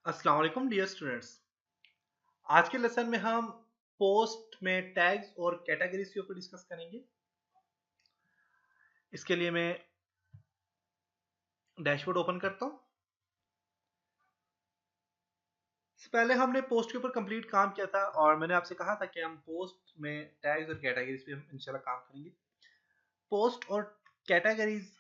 अस्सलाम वालेकुम dear students. आज के लेसन में हम पोस्ट में टैग्स और कैटेगरीज के ऊपर डिस्कस करेंगे। इसके लिए मैं डैशबोर्ड ओपन करता हूँ। इससे पहले हमने पोस्ट के ऊपर कंप्लीट काम किया था और मैंने आपसे कहा था कि हम पोस्ट में टैग्स और कैटेगरीज पे हम इंशाल्लाह काम करेंगे। पोस्ट और कैटेगरीज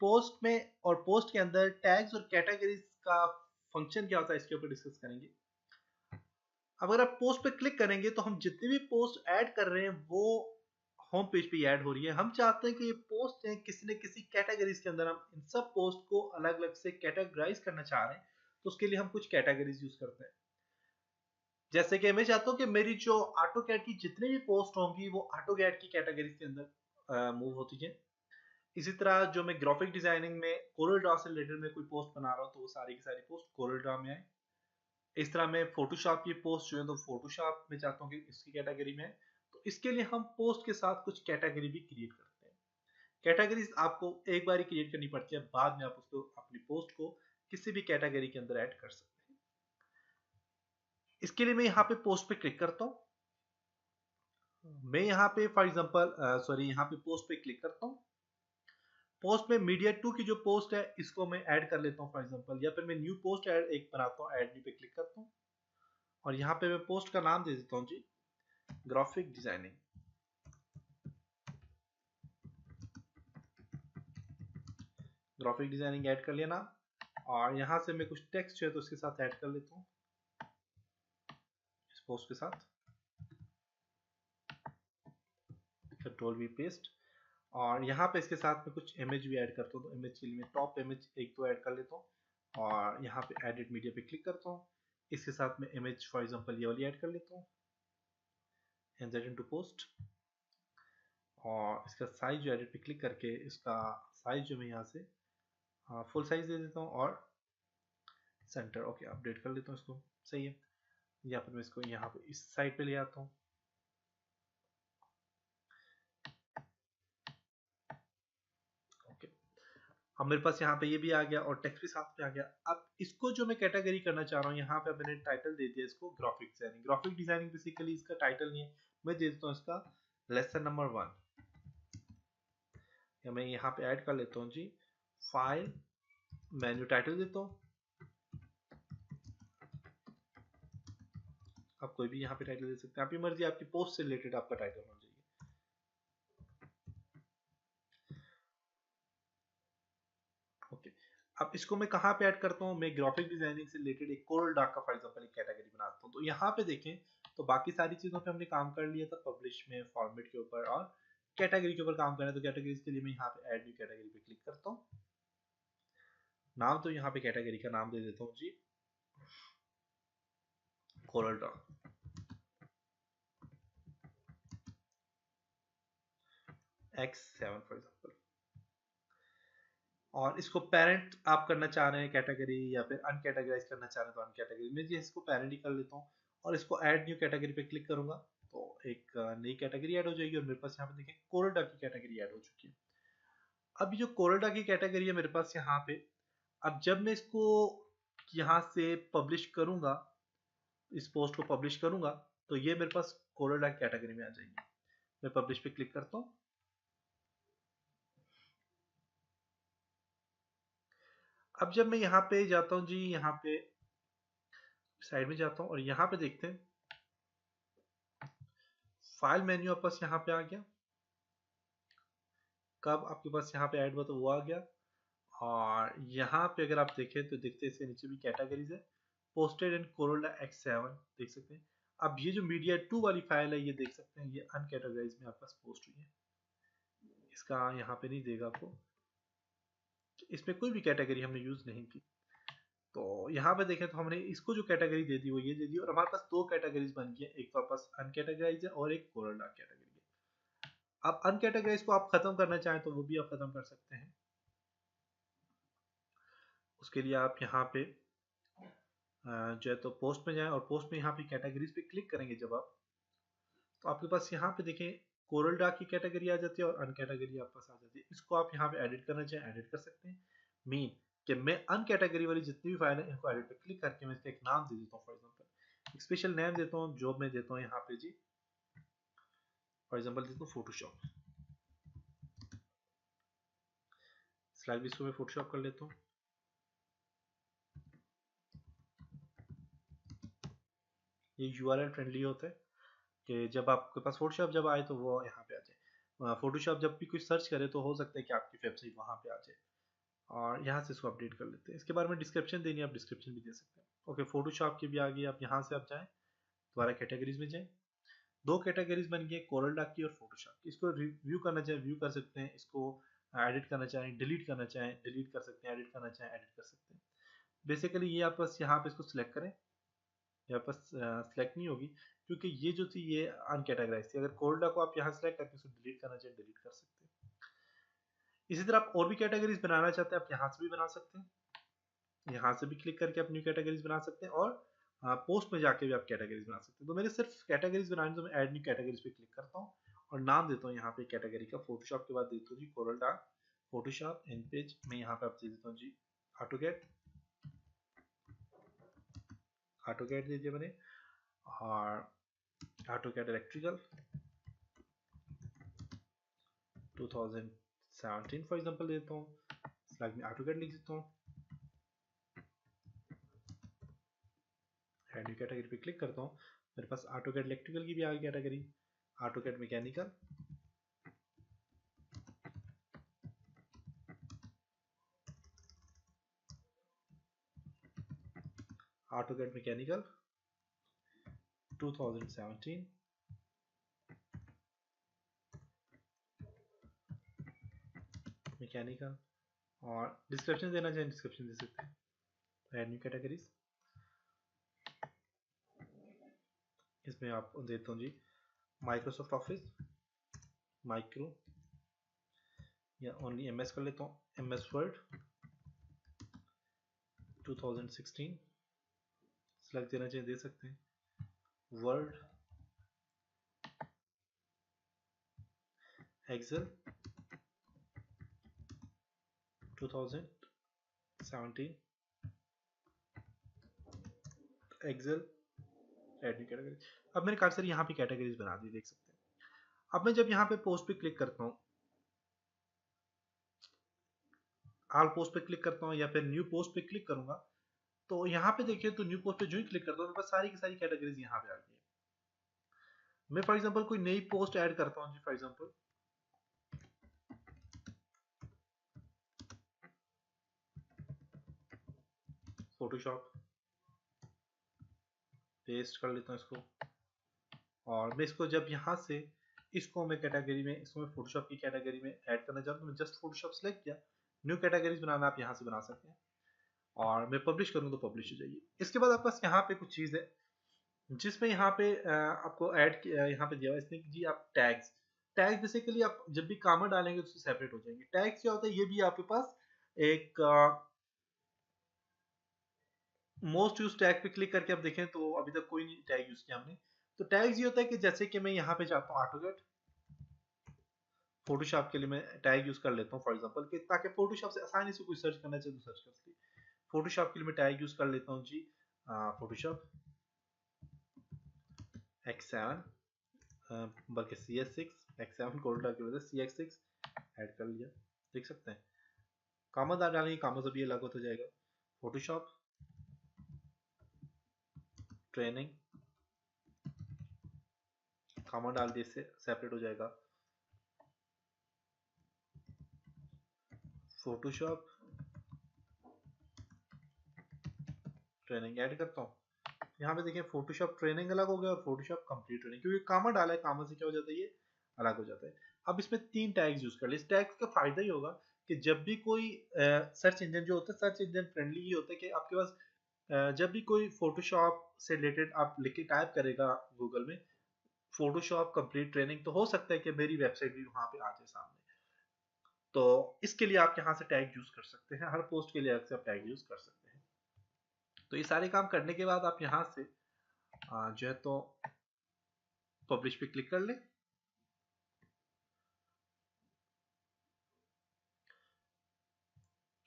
पोस्ट में और पोस्ट के अंदर टैग्स और कैटेगरीज का फंक्शन क्या होता है इसके ऊपर डिस्कस करेंगे। अब अगर आप पोस्ट पे क्लिक करेंगे तो हम जितनी भी पोस्ट ऐड कर रहे हैं वो होम पेज पे ऐड हो रही है। हम चाहते हैं कि ये पोस्ट हैं किसी न किसी कैटेगरीज के अंदर, हम इन सब पोस्ट को अलग अलग से कैटेगराइज करना चाह रहे हैं, तो उसके लिए हम कुछ कैटेगरीज यूज करते हैं। जैसे कि मैं चाहता हूँ कि मेरी जो ऑटोकैड की जितनी भी पोस्ट होंगी वो ऑटोकैड की कैटेगरीज के अंदर मूव होती है। इसी तरह जो मैं ग्राफिक डिजाइनिंग में कोरल ड्रॉ से रिलेटेड में कोई पोस्ट बना रहा हूँ तो वो सारी की सारी पोस्ट कोरल ड्रॉ में आए। इस तरह मैं फोटोशॉप की पोस्ट जो है तो फोटोशॉप में चाहता हूँ कि इसकी कैटेगरी में है। तो इसके लिए हम पोस्ट के साथ कुछ कैटेगरी भी क्रिएट करते हैं। कैटेगरीज आपको एक बार ही क्रिएट करनी पड़ती है, बाद में आप उसको अपनी पोस्ट को किसी भी कैटेगरी के अंदर ऐड कर सकते हैं। इसके लिए मैं यहाँ पे पोस्ट पे क्लिक करता हूँ। मैं यहाँ पे फॉर एग्जांपल यहाँ पे पोस्ट पे क्लिक करता हूँ। पोस्ट में मीडिया 2 की जो पोस्ट है इसको मैं ऐड कर लेता हूँ फॉर एग्जांपल, या फिर मैं न्यू पोस्ट ऐड एक बनाता हूँ, ऐड न्यू पे क्लिक करता हूँ और यहाँ पे मैं पोस्ट का नाम दे देता हूँ जी graphic designing. Graphic designing add कर लिया ना, और यहाँ से मैं कुछ टेक्स्ट जो है तो उसके साथ ऐड कर लेता हूँ इस पोस्ट के साथ। कंट्रोल वी पेस्ट, और यहाँ पे इसके साथ में कुछ इमेज भी ऐड करता हूँ। तो इमेज के लिए मैं टॉप इमेज एक दो ऐड कर लेता हूँ और यहाँ पे एडिट मीडिया पे क्लिक करता हूँ। इसके साथ में इमेज फॉर एग्जांपल ये वाली ऐड कर लेता हूँ, इंसर्ट इनटू पोस्ट, और इसका साइज जो एडिट पे क्लिक करके इसका साइज जो मैं यहाँ से फुल साइज दे देता हूँ और सेंटर ओके अपडेट कर लेता हूँ इसको। सही है, या फिर मैं इसको यहाँ पे इस साइड पे ले आता हूँ। ओके, अब मेरे पास यहाँ पे ये भी आ गया और टेक्स्ट भी साथ में आ गया। अब इसको जो मैं कैटेगरी करना चाह रहा हूँ, यहाँ पे मैंने टाइटल दे दिया इसको graphic designing. Graphic designing basically इसका टाइटल नहीं है, मैं दे देता हूँ इसका लेसन नंबर 1, या मैं यहाँ पे ऐड कर लेता हूँ जी फाइल मेन्यू टाइटल देता हूँ। आप कोई भी यहाँ पे टाइटल दे सकते हैं, आपकी मर्जी, आपकी पोस्ट से रिलेटेड आपका टाइटल होना चाहिए। ओके, अब इसको मैं कहाँ पे ऐड करता हूँ, मैं ग्राफिक डिजाइनिंग से रिलेटेड एक कोरल डार्क का फॉर एग्जांपल एक कैटेगरी बनाता हूँ। तो यहाँ पे देखें तो बाकी सारी चीजों पे हमने काम कर लिया था, पब्लिश में, फॉर्मेट के ऊपर और कैटेगरी के ऊपर काम करना है। तो कैटेगरीज के लिए मैं यहाँ पे ऐड न्यू कैटेगरी पे क्लिक करता हूँ। नाम तो यहाँ पे कैटेगरी का नाम दे देता हूँ जी Corel draw X7 for example. और इसको पेरेंट आप करना चाह रहे हैं कैटेगरी, या फिर अनकैटेगराइज करना चाह रहे हैं तो अनकैटेगरी में जी इसको पेरेंट ही कर लेता हूँ और इसको ऐड न्यू कैटेगरी पे क्लिक करूंगा तो एक नई कैटेगरी ऐड हो जाएगी और मेरे पास यहाँ पे देखें कोरडा की कैटेगरी ऐड हो चुकी है। अब जो कोरडा की कैटेगरी है मेरे पास यहाँ पे, अब जब मैं इसको यहाँ से पब्लिश करूंगा, इस पोस्ट को पब्लिश करूंगा, तो ये मेरे पास कोरडा कैटेगरी में आ जाएगी। मैं पब्लिश पे क्लिक करता हूँ। अब जब मैं यहाँ पे जाता हूँ जी, यहाँ पे साइड में जाता हूँ और यहाँ पे देखते हैं फाइल मेन्यू आपके पास यहाँ पे आ गया। कब आपके पास यहाँ पे ऐड हुआ तो वो आ गया। और यहाँ पे अगर आप देखें तो देखते हैं इसके नीचे भी कैटेगरीज है, पोस्टेड एंड कोरोला X7 देख सकते हैं। अब ये जो मीडिया 2 वाली फाइल है ये देख सकते हैं, ये अनकैटेगराइज में आपके पास पोस्ट हुई है। इसका यहाँ पे नहीं देगा आपको, इसमें कोई भी कैटेगरी हमने यूज नहीं की। तो यहाँ पे देखें तो हमने इसको जो कैटेगरी दे दी वो ये दे दी और हमारे पास दो कैटेगरीज बन गई है, एक तो आपके पास अनकैटेगराइज है और एक कोरोला कैटेगरी है। अब अनकैटेगराइज को आप खत्म करना चाहें तो वो भी आप खत्म कर सकते हैं। उसके लिए आप यहाँ पे जो है तो पोस्ट में जाएं और पोस्ट में यहाँ पे कैटेगरीज पे क्लिक करेंगे जब आप, तो आपके पास यहाँ पे देखें कोरल डार्क की कैटेगरी आ जाती है और अन कैटेगरी आपके पास आ जाती है। इसको आप यहाँ पे एडिट करना चाहें एडिट कर सकते हैं। मीन कि मैं अन कैटेगरी वाली जितनी भी फाइल है इनको एडिट पे क्लिक करके मैं इसका एक नाम दे देता हूँ। फॉर एग्जांपल एक स्पेशल नेम देता हूँ जो मैं देता हूँ यहाँ पे जी, फॉर एग्जांपल देता हूँ फोटोशॉप। स्लाइड भी इसको मैं फोटोशॉप कर लेता हूँ। ये यूआरएल फ्रेंडली होता है कि जब आपके पास फोटोशॉप जब आए तो वो यहाँ पे आ जाए। फोटोशॉप जब भी कुछ सर्च करे तो हो सकता है कि आपकी वेबसाइट वहाँ पे आ जाए। और यहाँ से इसको अपडेट कर लेते हैं। इसके बारे में डिस्क्रिप्शन देनी है, आप डिस्क्रिप्शन भी दे सकते हैं। ओके, फोटोशॉप की भी आ गई। आप यहाँ से आप जाएं, दोबारा कैटेगरीज में जाएं। दो कैटेगरीज बन गई, कोरल डार्क की और फोटोशॉप की। इसको व्यू करना चाहें व्यू कर सकते हैं, इसको एडिट करना चाहें डिलीट करना चाहें डिलीट कर सकते हैं, एडिट करना चाहें एडिट कर सकते हैं। बेसिकली ये आप बस यहाँ पे इसको सिलेक्ट करें, यहाँ पर सिलेक्ट नहीं होगी क्योंकि ये जो थी ये अनकैटेगराइज थी। अगर कोरल डार्क को आप यहाँ सिलेक्ट करके इसको डिलीट करना चाहें डिलीट कर सकते हैं। इसी तरह आप और भी कैटेगरीज बनाना चाहते हैं, आप यहाँ से भी बना सकते हैं। यहाँ से भी क्लिक करके आप न्यू कैटेगरीज बना सकते हैं और पोस्ट में जाके भी आप कैटेगरीज बना सकते हैं। तो मेरे सिर्फ कैटेगरीज बनाने तो मैं ऐड न्यू कैटेगरीज पे क्लिक करता हूँ और नाम देता हूँ यहाँ पे कैटेगरी का। फोटोशॉप के बाद देता हूँ जी Corel draw Photoshop InPage में। यहाँ पे आप दे देता हूँ जी ऑटोकैड, ऑटोकैड दे दिया मैंने, और ऑटोकैड इलेक्ट्रिकल 2017 फॉर एग्जांपल देता हूँ। स्लाइड में ऑटोकैड लिख देता हूँ, न्यू कैटेगरी पे क्लिक करता हूँ। मेरे पास ऑटोकैड इलेक्ट्रिकल की भी आ गई category, AutoCAD mechanical, AutoCAD mechanical 2017 mechanical. और डिस्क्रिप्शन देना चाहें डिस्क्रिप्शन दे सकते हैं, ऐड न्यू कैटेगरीज। इसमें आप देता हूँ जी माइक्रोसॉफ्ट ऑफिस, माइक्रो या ओनली एमएस कर लेता हूँ, एमएस वर्ड 2016। सिलेक्ट देना चाहिए दे सकते हैं, word, excel 2017, excel add new category. अब मैंने काफी सारी यहाँ पे कैटेगरीज बना दी, देख सकते हैं। अब मैं जब यहाँ पे पोस्ट पे क्लिक करता हूँ, ऑल पोस्ट पे क्लिक करता हूँ या फिर न्यू पोस्ट पे क्लिक करूंगा तो यहाँ पे देखिए तो न्यू पोस्ट पे जो ही क्लिक करता हूँ मेरे पास सारी की सारी कैटेगरीज यहाँ पे आ गई है। मैं फॉर एग्जांपल कोई नई पोस्ट ऐड करता हूँ जी, फॉर एग्जांपल फोटोशॉप, पेस्ट कर लेता हूँ इसको। और मैं इसको जब यहाँ से इसको मैं कैटेगरी में, इसको मैं फोटोशॉप की कैटेगरी में ऐड करना चाहता हूँ, मैं जस्ट फोटोशॉप सेलेक्ट किया। न्यू कैटेगरीज बनाना आप यहाँ से बना सकते हैं और मैं पब्लिश करूँ तो पब्लिश हो जाएगी। इसके बाद आपके पास यहाँ पे कुछ चीज़ है जिसमें यहाँ पे आपको ऐड यहाँ पे दिया हुआ इसने जी आप टैग्स। टैग्स बेसिकली आप जब भी कॉमा डालेंगे तो सेपरेट हो जाएंगे। टैग्स क्या होता है, ये भी आपके पास एक मोस्ट यूज टैग पे क्लिक करके आप देखें तो अभी तक कोई नहीं टैग यूज किया हमने। तो टैग्स ये होता है कि जैसे कि मैं यहाँ पे जाता हूँ ऑटोकैड, फोटोशॉप के लिए मैं टैग यूज कर लेता हूँ फॉर एग्जांपल कि ताकि फोटोशॉप से आसानी से कोई सर्च करना चाहे तो सर्च कर सके। फोटोशॉप के लिए मैं टैग यूज कर लेता हूँ जी फोटोशॉप X7, बल्कि CS6 X7 कोल्डा की वजह CX6 ऐड कर लिया, देख सकते हैं। कामा डालेंगे, कामा से भी अलग होता जाएगा। फोटोशॉप ट्रेनिंग, कामा डाल दिए इससे सेपरेट हो जाएगा। फोटोशॉप ट्रेनिंग ऐड करता हूँ। यहाँ पे देखिए फोटोशॉप ट्रेनिंग अलग हो गया और फोटोशॉप कंप्लीट ट्रेनिंग, क्योंकि कामा डाला है, कामा से क्या हो जाता है ये अलग हो जाता है। अब इसमें 3 टैग्स यूज कर ले। इस टैग्स का फायदा ही होगा कि जब भी कोई सर्च इंजन जो होता है, सर्च इंजन फ्रेंडली ये होता है कि आपके पास जब भी कोई फोटोशॉप से रिलेटेड आप लिख के टाइप करेगा गूगल में फोटोशॉप कंप्लीट ट्रेनिंग, तो हो सकता है कि मेरी वेबसाइट भी वहां पे आ जाए सामने। तो इसके लिए आप यहाँ से टैग यूज कर सकते हैं, हर पोस्ट के लिए अलग से आप टैग यूज कर सकते हैं। तो ये सारे काम करने के बाद आप यहाँ से जो है तो पब्लिश पे क्लिक कर लें।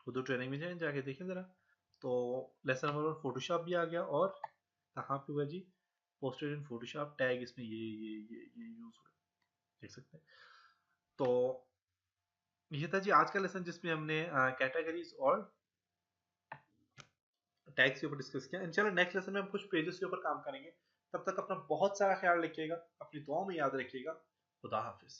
खुद ट्रेनिंग में जाए, जाके देखें ज़रा। तो लेसन नंबर 1 फोटोशॉप भी आ गया, और कहाँ पे हुआ जी, पोस्टेड इन फोटोशॉप टैग, इसमें ये यूज़ हुआ, देख सकते हैं। तो ये था जी आज का लेसन, जिसमें हमने कैटेगरीज और टैग्स के ऊपर डिस्कस किया। इंशाल्लाह नेक्स्ट लेसन में हम कुछ पेजेस के ऊपर काम करेंगे। तब तक अपना बहुत सारा ख्याल रखिएगा, अपनी दुआओं में याद रखिएगा। खुदा हाफिज।